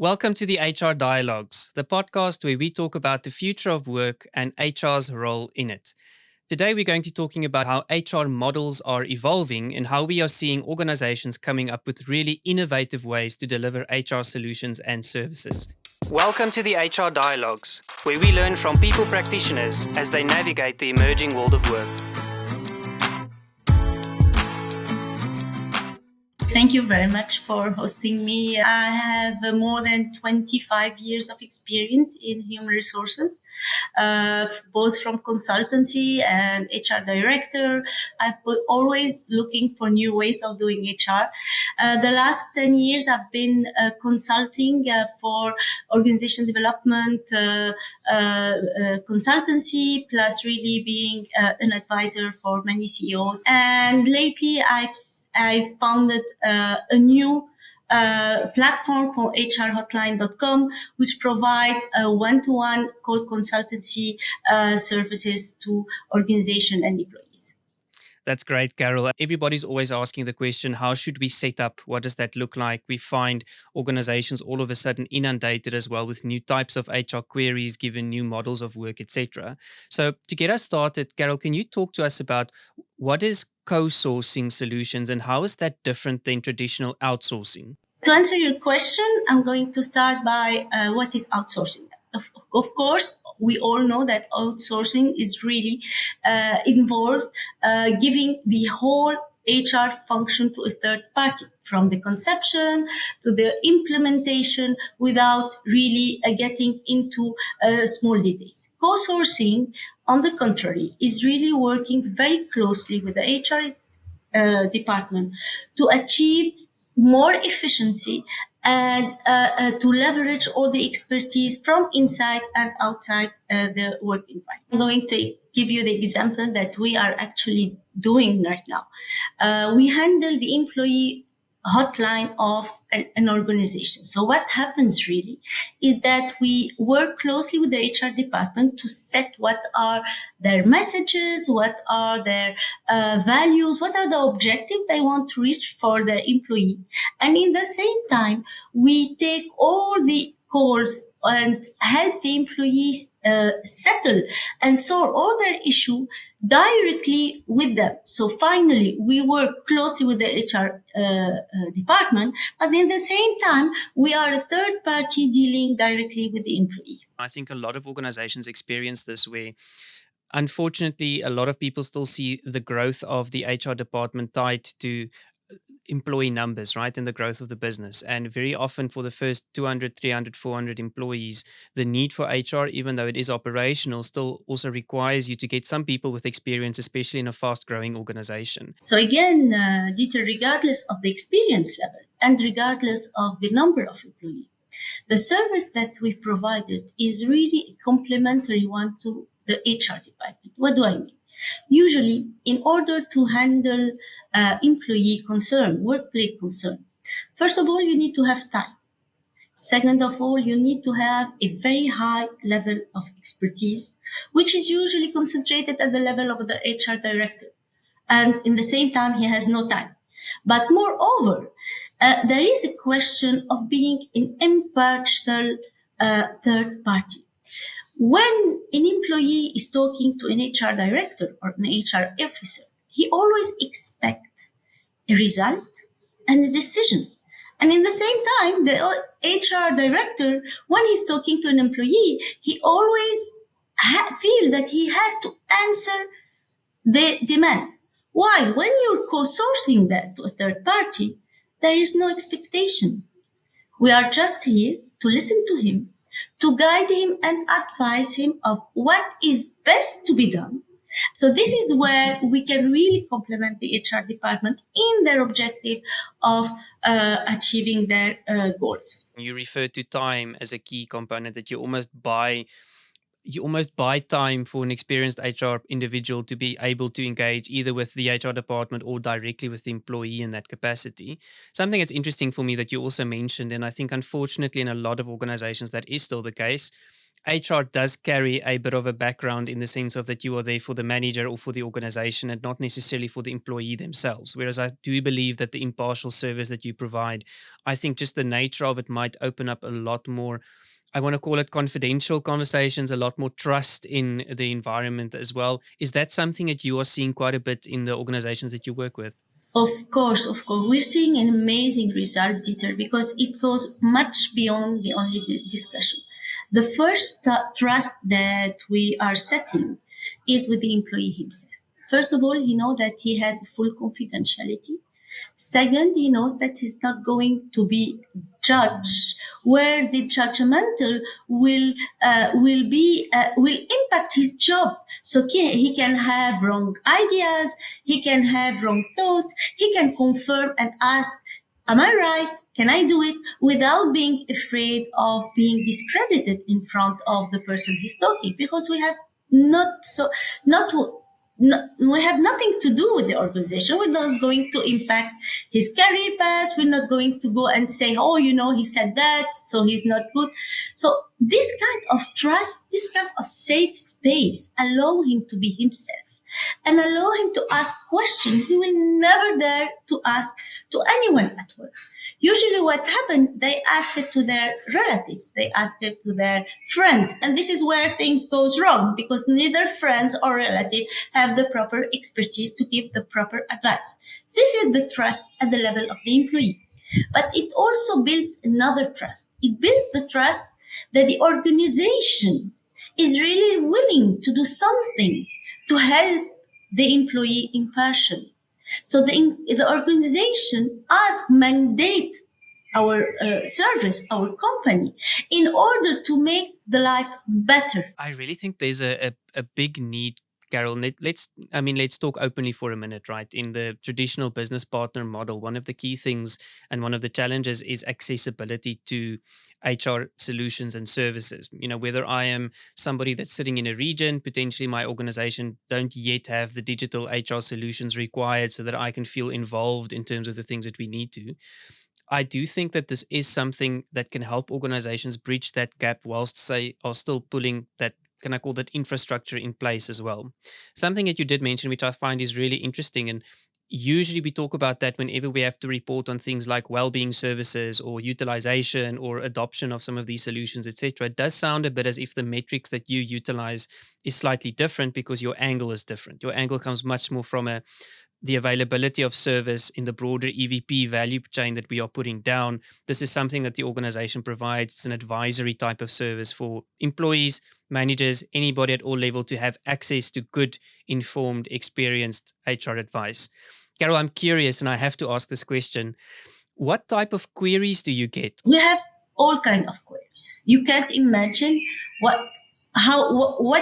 Welcome to the HR Dialogues, the podcast where we talk about the future of work and HR's role in it. Today, we're going to be talking about how HR models are evolving and how we are seeing organizations coming up with really innovative ways to deliver HR solutions and services. Welcome to the HR Dialogues, where we learn from people practitioners as they navigate the emerging world of work. Thank you very much for hosting me. I have more than 25 years of experience in human resources, both from consultancy and HR director. I'm always looking for new ways of doing HR. The last 10 years, I've been consulting for organization development, consultancy, plus really being an advisor for many CEOs. And lately, I founded a new platform called hrhotline.com, which provide one-to-one call consultancy services to organization and employees. That's great, Carol. Everybody's always asking the question, how should we set up? What does that look like? We find organizations all of a sudden inundated as well with new types of HR queries, given new models of work, etc. So to get us started, Carol, can you talk to us about what is co-sourcing solutions and how is that different than traditional outsourcing? To answer your question, I'm going to start by what is outsourcing. Of course, we all know that outsourcing is really involves giving the whole HR function to a third party, from the conception to the implementation, without really getting into small details. Co-sourcing, on the contrary, is really working very closely with the HR department to achieve more efficiency and to leverage all the expertise from inside and outside the work environment. I'm going to give you the example that we are actually doing right now. We handle the employee hotline of an organization. So what happens really is that we work closely with the HR department to set what are their messages, what are their values, what are the objectives they want to reach for their employee. And in the same time, we take all the calls and help the employees settle and solve all their issue directly with them. So finally, we work closely with the HR department, but in the same time, we are a third party dealing directly with the employee. I think a lot of organizations experience this where unfortunately, a lot of people still see the growth of the HR department tied to employee numbers, right? And the growth of the business. And very often for the first 200, 300, 400 employees, the need for HR, even though it is operational, still also requires you to get some people with experience, especially in a fast growing organization. So again, Dieter, regardless of the experience level and regardless of the number of employees, the service that we've provided is really a complementary one to the HR department. What do I mean? Usually, in order to handle employee concern, workplace concern, first of all, you need to have time. Second of all, you need to have a very high level of expertise, which is usually concentrated at the level of the HR director. And in the same time, he has no time. But moreover, there is a question of being an impartial third party. When an employee is talking to an HR director or an HR officer, he always expects a result and a decision. And in the same time, the HR director, when he's talking to an employee, he always feels that he has to answer the demand. Why? When you're co-sourcing that to a third party, there is no expectation. We are just here to listen to him, to guide him and advise him of what is best to be done. So this is where we can really complement the HR department in their objective of achieving their goals. You refer to time as a key component, that you almost buy time for an experienced HR individual to be able to engage either with the HR department or directly with the employee in that capacity. Something that's interesting for me that you also mentioned, and I think unfortunately in a lot of organizations that is still the case, HR does carry a bit of a background in the sense of that you are there for the manager or for the organization and not necessarily for the employee themselves. Whereas I do believe that the impartial service that you provide, I think just the nature of it might open up a lot more, I want to call it confidential conversations, a lot more trust in the environment as well. Is that something that you are seeing quite a bit in the organizations that you work with? Of course, we're seeing an amazing result, Dieter, because it goes much beyond the only discussion. The first trust that we are setting is with the employee himself. First of all, he knows that he has full confidentiality. Second, he knows that he's not going to be judged, where the judgmental will impact his job. So he can have wrong ideas, he can have wrong thoughts, he can confirm and ask, "Am I right? Can I do it?" without being afraid of being discredited in front of the person he's talking, because we have not so not no, we have nothing to do with the organization. We're not going to impact his career path. We're not going to go and say, "Oh, he said that, so he's not good." So this kind of trust, this kind of safe space, allow him to be himself and allow him to ask questions he will never dare to ask to anyone at work. Usually what happens, they ask it to their relatives, they ask it to their friend. And this is where things goes wrong, because neither friends or relative have the proper expertise to give the proper advice. This is the trust at the level of the employee. But it also builds another trust. It builds the trust that the organization is really willing to do something to help the employee impartially. So the organization mandate our service, our company, in order to make the life better. I really think there's a big need, Carol. Let's talk openly for a minute, right? In the traditional business partner model, one of the key things and one of the challenges is accessibility to HR solutions and services. Whether I am somebody that's sitting in a region, potentially my organization don't yet have the digital HR solutions required so that I can feel involved in terms of the things that we need to. I do think that this is something that can help organizations bridge that gap whilst they are still pulling that, can I call that, infrastructure in place as well. Something that you did mention, which I find is really interesting, and usually we talk about that whenever we have to report on things like well-being services or utilization or adoption of some of these solutions, etc. It does sound a bit as if the metrics that you utilize is slightly different because your angle is different. Your angle comes much more from the availability of service in the broader EVP value chain that we are putting down. This is something that the organization provides. It's an advisory type of service for employees, managers, anybody at all level to have access to good, informed, experienced HR advice. Carol, I'm curious, and I have to ask this question. What type of queries do you get? We have all kind of queries. You can't imagine what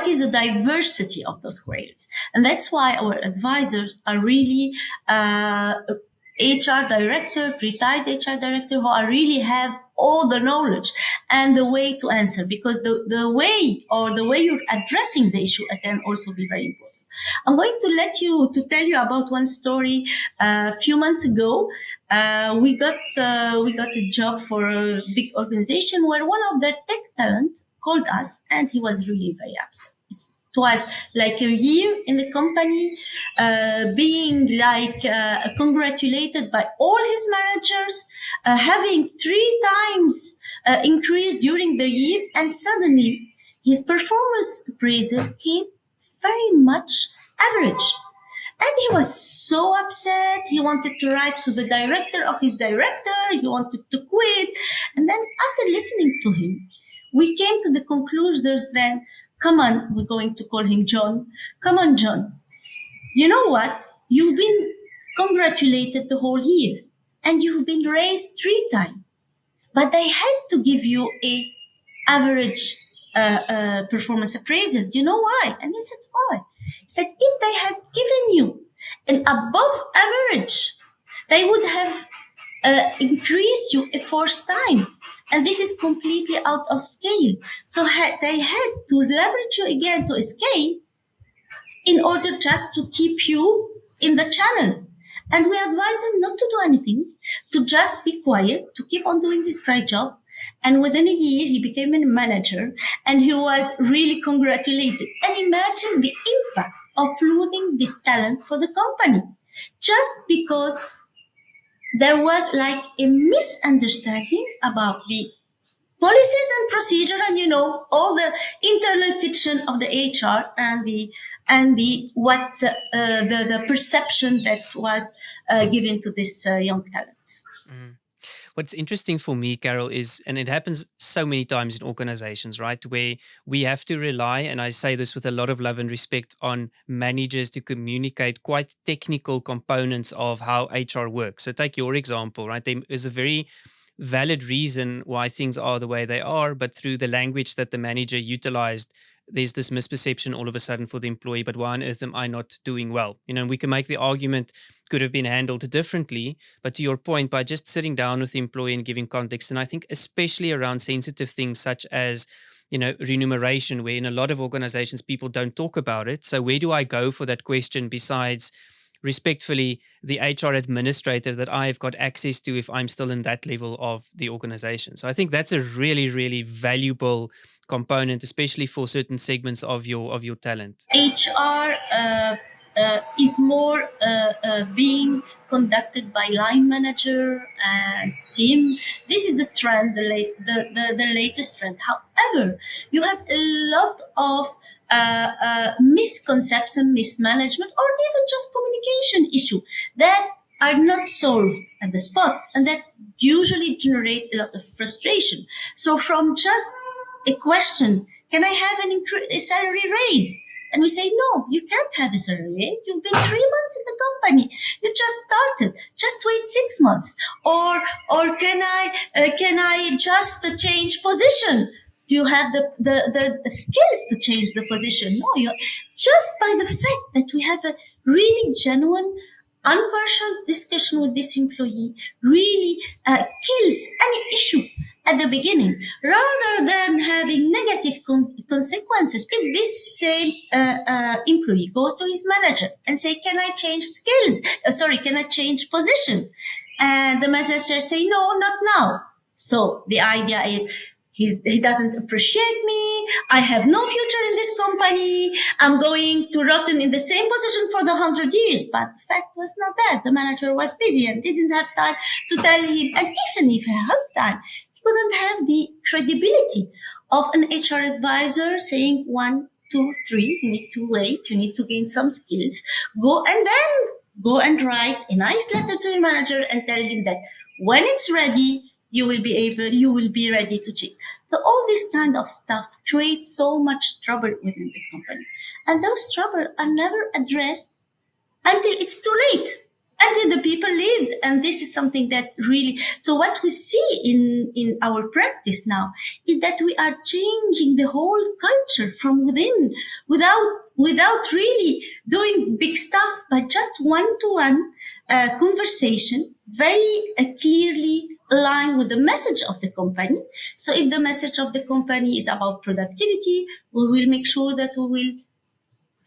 is the diversity of those queries. And that's why our advisors are really HR director, retired HR director, who are really have all the knowledge and the way to answer, because the way you're addressing the issue can also be very important. I'm going to tell you about one story. A few months ago, we got a job for a big organization where one of their tech talent called us, and he was really very upset. It was like a year in the company, being congratulated by all his managers, having 3 times increase during the year, and suddenly his performance appraisal came very much average. And he was so upset. He wanted to write to the director of his director. He wanted to quit. And then after listening to him, we came to the conclusion that, come on, we're going to call him John. Come on, John. You know what? You've been congratulated the whole year and you've been raised 3 times. But they had to give you a average performance appraisal. Do you know why? And he said, why? He said, if they had given you an above average, they would have increased you a 4th time. And this is completely out of scale. So they had to leverage you again to a scale in order just to keep you in the channel. And we advise him not to do anything, to just be quiet, to keep on doing his right job. And within a year, he became a manager and he was really congratulated. And imagine the impact of losing this talent for the company just because there was like a misunderstanding about the policies and procedure and all the internal kitchen of the HR and the what the perception that was given to this young talent. Mm. What's interesting for me, Carol, is, and it happens so many times in organizations, right, where we have to rely, and I say this with a lot of love and respect, on managers to communicate quite technical components of how HR works. So take your example, right? There is a very valid reason why things are the way they are, but through the language that the manager utilized, there's this misperception all of a sudden for the employee, but why on earth am I not doing well? And we can make the argument could have been handled differently. But to your point, by just sitting down with the employee and giving context, and I think especially around sensitive things such as remuneration, where in a lot of organizations people don't talk about it. So where do I go for that question besides respectfully the HR administrator that I've got access to if I'm still in that level of the organization? So I think that's a really, really valuable component, especially for certain segments of your talent. HR is more being conducted by line manager and team. This is the trend, the latest trend. However, you have a lot of misconception, mismanagement, or even just communication issue that are not solved at the spot and that usually generate a lot of frustration. So from just a question, can I have a salary raise? And we say, no, you can't have a salary raise. You've been 3 months in the company. You just started. Just wait 6 months. Or can I just change position? Do you have the skills to change the position? No, you just by the fact that we have a really genuine impartial discussion with this employee really kills any issue at the beginning rather than having negative consequences. If this same employee goes to his manager and say, can I change skills? Can I change position? And the manager say, no, not now. So the idea is, he doesn't appreciate me. I have no future in this company. I'm going to rotten in the same position for the 100 years. But the fact was not that. The manager was busy and didn't have time to tell him. And even if he had time, he couldn't have the credibility of an HR advisor saying 1, 2, 3, you need to wait, you need to gain some skills. Go and write a nice letter to the manager and tell him that when it's ready, you will be ready to change. So all this kind of stuff creates so much trouble within the company. And those trouble are never addressed until it's too late, until the people leaves. And this is something that really, so what we see in our practice now is that we are changing the whole culture from within without really doing big stuff, but just one-to-one conversation, very clearly aligned with the message of the company. So if the message of the company is about productivity, we will make sure that we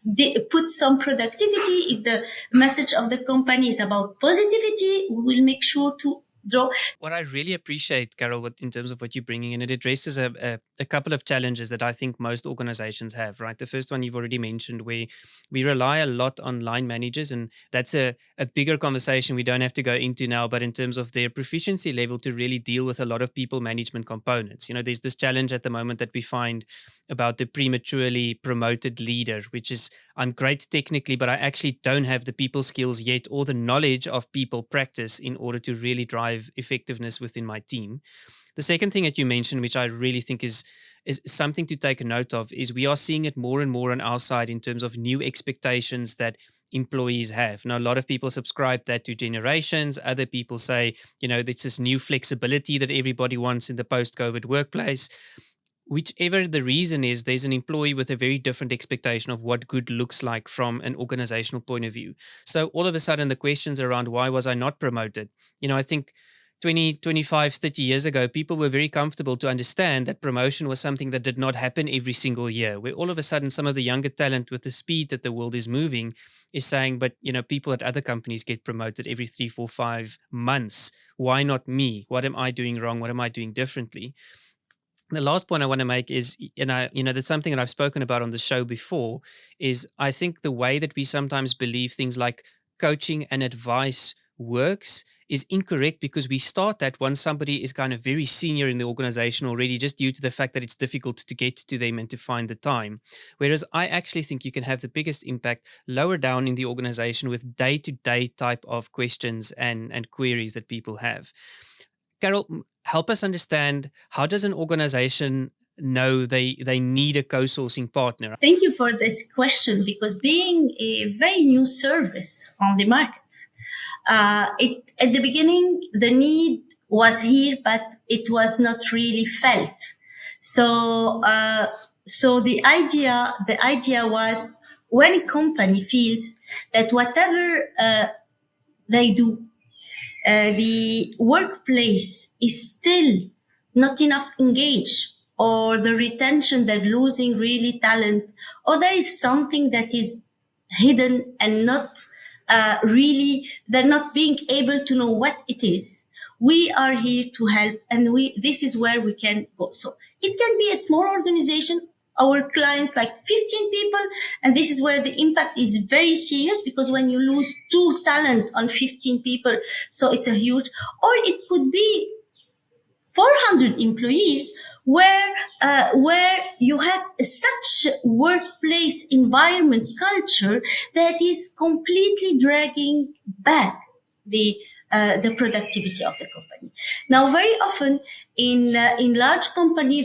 will put some productivity. If the message of the company is about positivity, we will make sure to draw. What I really appreciate, Carol, in terms of what you're bringing in, it addresses a couple of challenges that I think most organizations have, right? The first one you've already mentioned, where we rely a lot on line managers, and that's a bigger conversation we don't have to go into now, but in terms of their proficiency level to really deal with a lot of people management components. There's this challenge at the moment that we find about the prematurely promoted leader, which is, I'm great technically, but I actually don't have the people skills yet or the knowledge of people practice in order to really drive effectiveness within my team. The second thing that you mentioned, which I really think is something to take a note of, is we are seeing it more and more on our side in terms of new expectations that employees have. Now, a lot of people subscribe that to generations. Other people say, it's this new flexibility that everybody wants in the post-COVID workplace. Whichever the reason is, there's an employee with a very different expectation of what good looks like from an organizational point of view. So all of a sudden, the questions around why was I not promoted? I think 20, 25, 30 years ago, people were very comfortable to understand that promotion was something that did not happen every single year, where all of a sudden some of the younger talent with the speed that the world is moving is saying, but people at other companies get promoted every 3, 4, 5 months. why not me? What am I doing wrong? What am I doing differently? The last point I want to make is, that's something that I've spoken about on the show before, is I think the way that we sometimes believe things like coaching and advice works is incorrect, because we start that once somebody is kind of very senior in the organization already, just due to the fact that it's difficult to get to them and to find the time. Whereas I actually think you can have the biggest impact lower down in the organization with day-to-day type of questions and queries that people have. Carol, help us understand, how does an organization know they need a co-sourcing partner? Thank you for this question, because being a very new service on the market, at the beginning, the need was here, but it was not really felt. So the idea was, when a company feels that whatever they do, the workplace is still not enough engaged, or the retention, that losing really talent, or there is something that is hidden and not really, they're not being able to know what it is. We are here to help, and this is where we can go. So it can be a small organization, our clients like 15 people, and this is where the impact is very serious, because when you lose 2 talent on 15 people, so it's a huge. Or it could be 400 employees, where you have such workplace environment culture that is completely dragging back the productivity of the company. Now, very often in large company,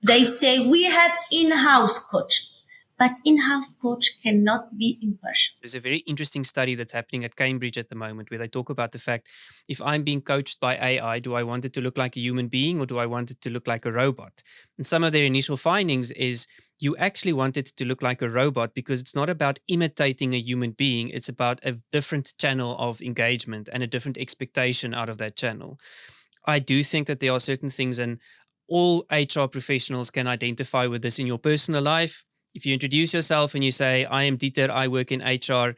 they say we have in-house coaches, but in-house coach cannot be impartial. There's a very interesting study that's happening at Cambridge at the moment, where they talk about the fact, if I'm being coached by AI, do I want it to look like a human being, or do I want it to look like a robot? And some of their initial findings is, you actually want it to look like a robot, because it's not about imitating a human being. It's about a different channel of engagement and a different expectation out of that channel. I do think that there are certain things, and all HR professionals can identify with this in your personal life. If you introduce yourself and you say, I am Dieter, I work in HR,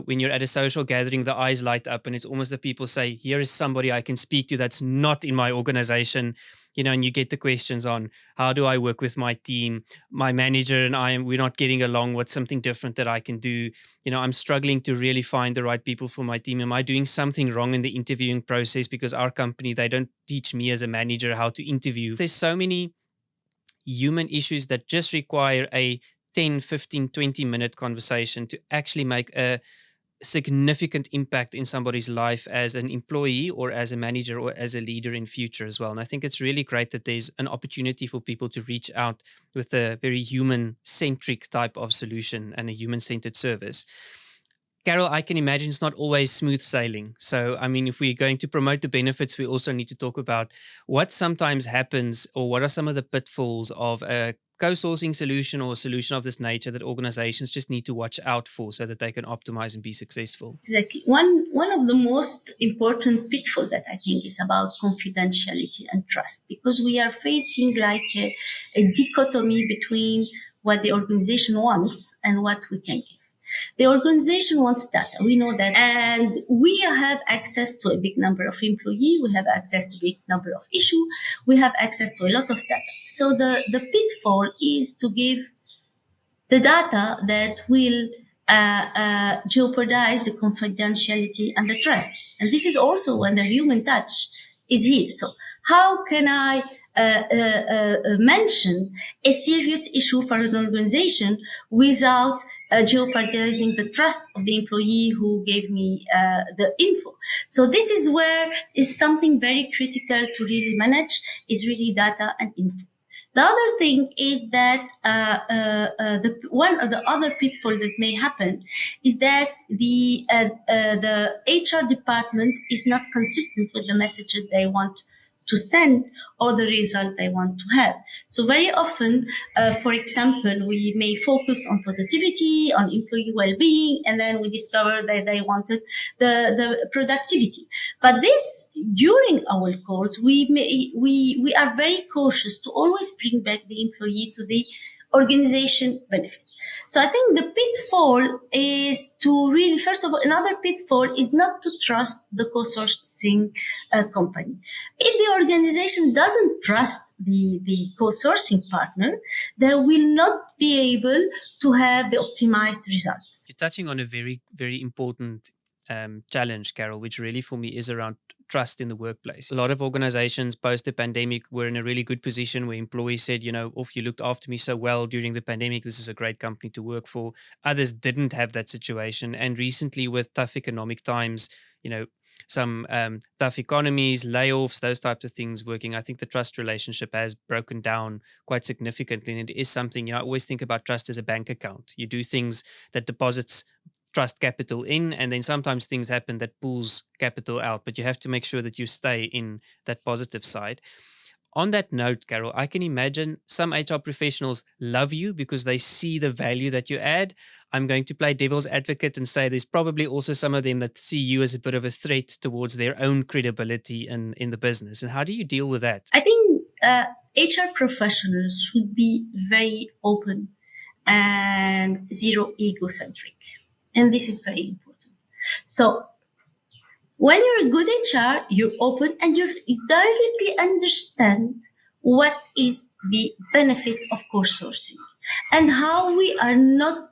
when you're at a social gathering, the eyes light up, and it's almost that people say, here is somebody I can speak to that's not in my organization. And you get the questions on, how do I work with my team? My manager and we're not getting along. What's something different that I can do? I'm struggling to really find the right people for my team. Am I doing something wrong in the interviewing process? Because our company, they don't teach me as a manager how to interview. There's so many human issues that just require a 10, 15, 20-minute conversation to actually make a significant impact in somebody's life as an employee, or as a manager, or as a leader in future as well. And I think it's really great that there's an opportunity for people to reach out with a very human-centric type of solution and a human-centered service. Carol, I can imagine it's not always smooth sailing. So, if we're going to promote the benefits, we also need to talk about what sometimes happens, or what are some of the pitfalls of a co-sourcing solution, or a solution of this nature, that organizations just need to watch out for, so that they can optimize and be successful. Exactly. One of the most important pitfalls that I think is about confidentiality and trust, because we are facing like a dichotomy between what the organization wants and what we can give. The organization wants data. We know that. And we have access to a big number of employees. We have access to a big number of issues. We have access to a lot of data. So the pitfall is to give the data that will jeopardize the confidentiality and the trust. And this is also when the human touch is here. So how can I mention a serious issue for an organization without jeopardizing the trust of the employee who gave me the info? So this is where is something very critical to really manage, is really data and info. The other thing is that one of the other pitfall that may happen is that the HR department is not consistent with the message that they want to send, or the result they want to have. So very often, for example, we may focus on positivity, on employee well-being, and then we discover that they wanted the productivity. But this, during our calls, we are very cautious to always bring back the employee to the organization benefits. So I think the pitfall is to really, first of all, another pitfall is not to trust the co-sourcing company. If the organization doesn't trust the co-sourcing partner, they will not be able to have the optimized result. You're touching on a very, very important challenge, Carol, which really for me is around trust in the workplace. A lot of organizations post the pandemic were in a really good position where employees said, oh, you looked after me so well during the pandemic. This is a great company to work for. Others didn't have that situation. And recently, with tough economic times, some tough economies, layoffs, those types of things working, I think the trust relationship has broken down quite significantly. And it is something, I always think about trust as a bank account. You do things that deposits trust capital in, and then sometimes things happen that pulls capital out, but you have to make sure that you stay in that positive side. On that note, Carol, I can imagine some HR professionals love you because they see the value that you add. I'm going to play devil's advocate and say there's probably also some of them that see you as a bit of a threat towards their own credibility in the business. And how do you deal with that? I think HR professionals should be very open and zero egocentric. And this is very important. So when you're a good HR, you're open and you directly understand what is the benefit of co-sourcing and how we are not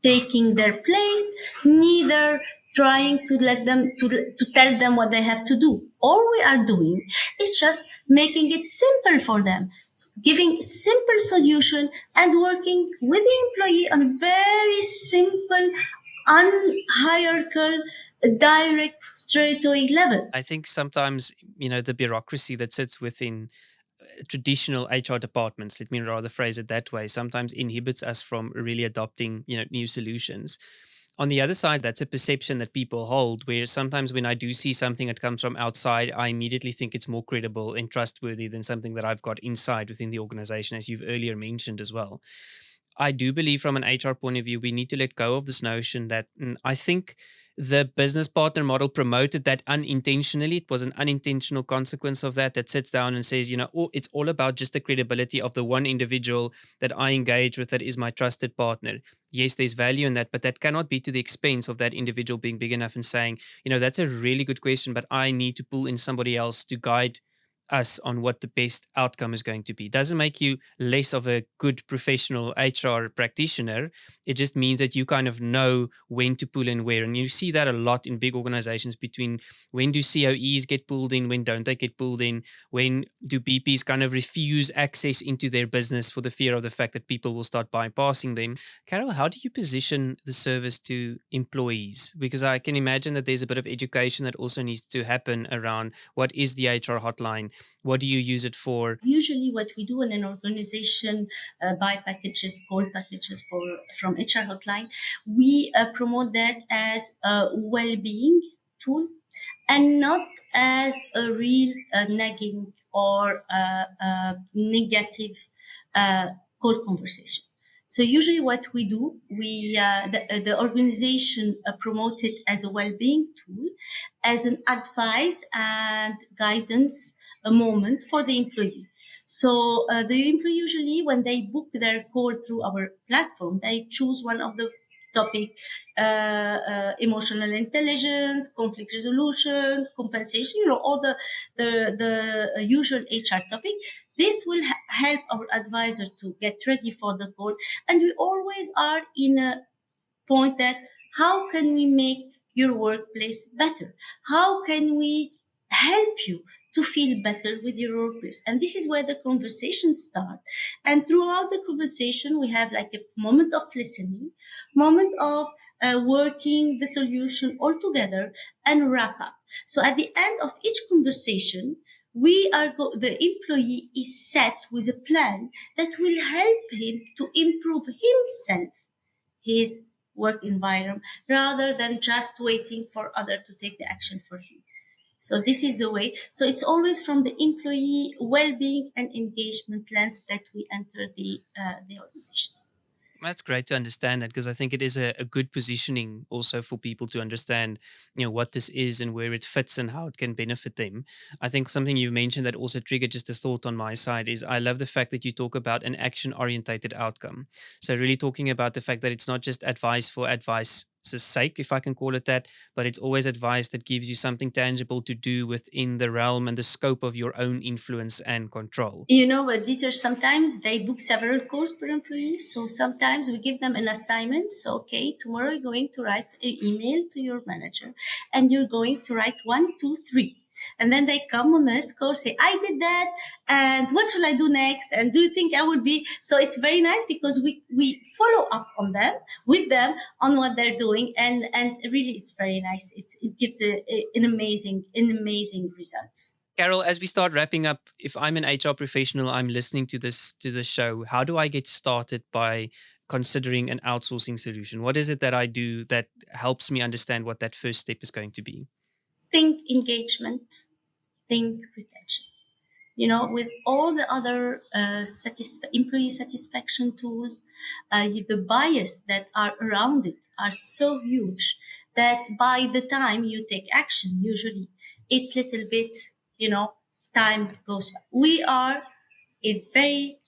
taking their place, neither trying to let them to tell them what they have to do. All we are doing is just making it simple for them, giving simple solution and working with the employee on very simple, unhierarchical, direct, straightaway level. I think sometimes, the bureaucracy that sits within traditional HR departments, let me rather phrase it that way, sometimes inhibits us from really adopting, new solutions. On the other side, that's a perception that people hold, where sometimes when I do see something that comes from outside, I immediately think it's more credible and trustworthy than something that I've got inside within the organization, as you've earlier mentioned as well. I do believe from an HR point of view, we need to let go of this notion that I think the business partner model promoted that unintentionally. It was an unintentional consequence of that sits down and says, it's all about just the credibility of the one individual that I engage with that is my trusted partner. Yes, there's value in that, but that cannot be to the expense of that individual being big enough and saying, that's a really good question, but I need to pull in somebody else to guide us on what the best outcome is going to be. Doesn't make you less of a good professional HR practitioner. It just means that you kind of know when to pull in where. And you see that a lot in big organizations between when do COEs get pulled in, when don't they get pulled in, when do BPs kind of refuse access into their business for the fear of the fact that people will start bypassing them. Carol, how do you position the service to employees? Because I can imagine that there's a bit of education that also needs to happen around what is the HR hotline. What do you use it for? Usually what we do in an organization, buy packages, call packages from HR hotline, we promote that as a well-being tool and not as a real nagging or negative call conversation. So usually what we do, the organization promote it as a well-being tool, as an advice and guidance a moment for the employee. So the employee usually, when they book their call through our platform, they choose one of the topic, emotional intelligence, conflict resolution, compensation, all the usual HR topic. This will help our advisor to get ready for the call. And we always are in a point that how can we make your workplace better? How can we help you to feel better with your workplace? And this is where the conversation starts. And throughout the conversation, we have like a moment of listening, moment of working the solution all together and wrap up. So at the end of each conversation, the employee is set with a plan that will help him to improve himself, his work environment, rather than just waiting for others to take the action for him. So this is the way. So it's always from the employee well-being and engagement lens that we enter the organizations. That's great to understand that, because I think it is a good positioning also for people to understand, what this is and where it fits and how it can benefit them. I think something you've mentioned that also triggered just a thought on my side is I love the fact that you talk about an action orientated outcome. So really talking about the fact that it's not just advice for advice's sake, if I can call it that, but it's always advice that gives you something tangible to do within the realm and the scope of your own influence and control. You know what, Dieter, sometimes they book several courses per employee. So sometimes we give them an assignment. So, okay, tomorrow you're going to write an email to your manager and you're going to write one, two, three. And then they come on the next course, say, I did that. And what should I do next? And do you think I would be? So it's very nice because we follow up on them, with them, on what they're doing. And really, it's very nice. It gives an amazing results. Carol, as we start wrapping up, if I'm an HR professional, I'm listening to this show. How do I get started by considering an outsourcing solution? What is it that I do that helps me understand what that first step is going to be? Think engagement, think retention. With all the other employee satisfaction tools, the bias that are around it are so huge that by the time you take action, usually it's little bit, you know, time goes. We are a very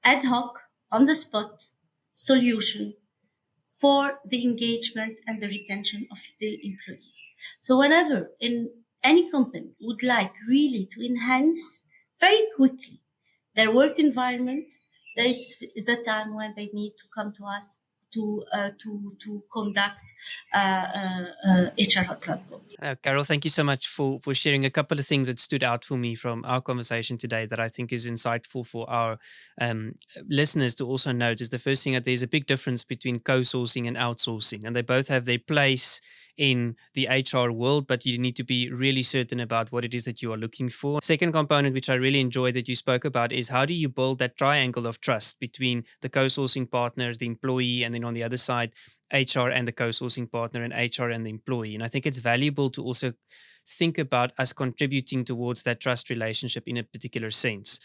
ad hoc, on the spot solution for the engagement and the retention of the employees. So whenever in any company would like really to enhance very quickly their work environment, that's the time when they need to come to us to conduct HR hotline call. Carol, thank you so much for sharing a couple of things that stood out for me from our conversation today that I think is insightful for our listeners to also note. Is the first thing that there's a big difference between co-sourcing and outsourcing, and they both have their place in the HR world, but you need to be really certain about what it is that you are looking for. Second component, which I really enjoyed that you spoke about, is how do you build that triangle of trust between the co-sourcing partner, the employee, and then on the other side, HR and the co-sourcing partner, and HR and the employee. And I think it's valuable to also think about us contributing towards that trust relationship in a particular sense.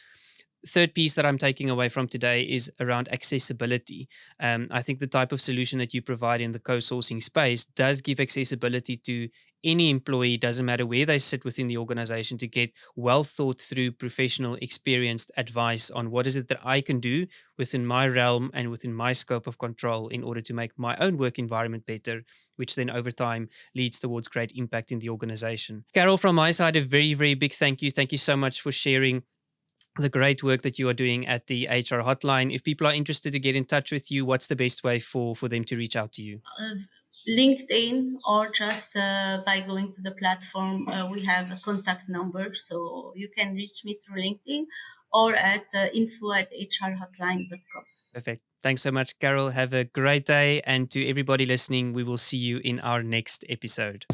Third piece that I'm taking away from today is around accessibility. I think the type of solution that you provide in the co-sourcing space does give accessibility to any employee, doesn't matter where they sit within the organization, to get well thought through professional experienced advice on what is it that I can do within my realm and within my scope of control in order to make my own work environment better, which then over time leads towards great impact in the organization. Carol, from my side, a very, very big thank you. Thank you so much for sharing the great work that you are doing at the HR hotline. If people are interested to get in touch with you, what's the best way for them to reach out to you? LinkedIn, or just by going to the platform, we have a contact number, so you can reach me through LinkedIn or at info@hrhotline.com. Perfect. Thanks so much, Carol. Have a great day. And to everybody listening, we will see you in our next episode.